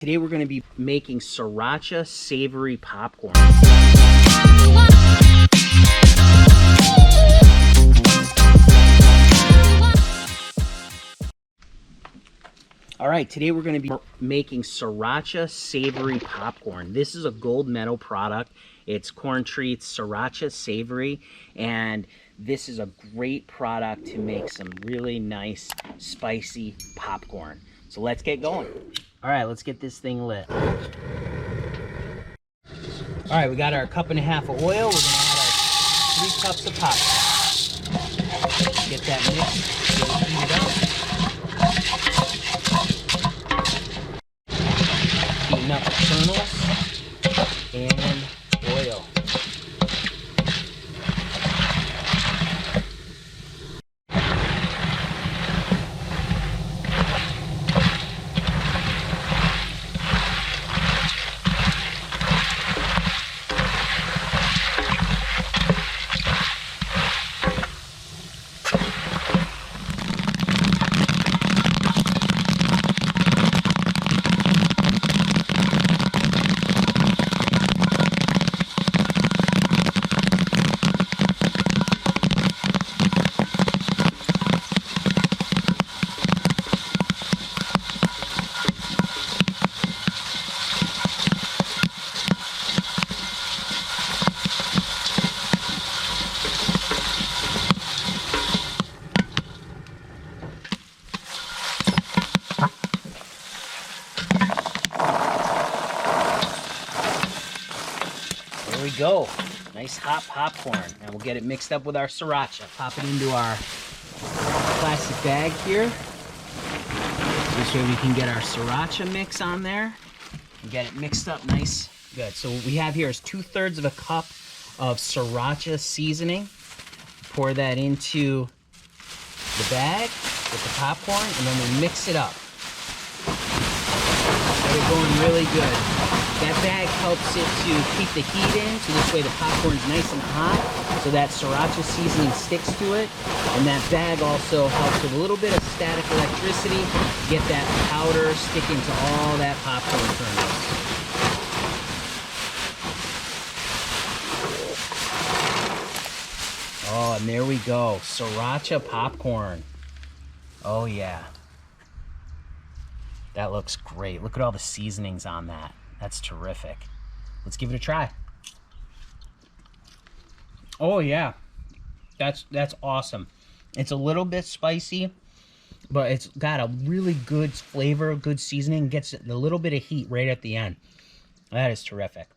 Today we're going to be making Sriracha Savory Popcorn. Alright, today we're going to be making Sriracha Savory Popcorn. This is a Gold Medal product. It's Corn Treats Sriracha Savory, and this is a great product to make some really nice spicy popcorn. So let's get going. Alright, let's get this thing lit. Alright, we got our 1.5 cups of oil. We're going to add our 3 cups of popcorn. Get that mixed, get it heated up. Heating up the kernels and oil. There we go. Nice hot popcorn. And we'll get it mixed up with our sriracha. Pop it into our plastic bag here. This way we can get our sriracha mix on there and get it mixed up nice. Good. So what we have here is 2/3 of a cup of sriracha seasoning. Pour that into the bag with the popcorn, and then we mix it up. Get it going really good. That bag helps it to keep the heat in, so this way the popcorn's nice and hot, so that sriracha seasoning sticks to it. And that bag also helps with a little bit of static electricity, get that powder sticking to all that popcorn kernels. Oh, and there we go, Sriracha popcorn. Oh yeah. That looks great. Look at all the seasonings on that. That's terrific. Let's give it a try. Oh yeah, that's awesome. It's a little bit spicy, but it's got a really good flavor, good seasoning. Gets a little bit of heat right at the end. That is terrific.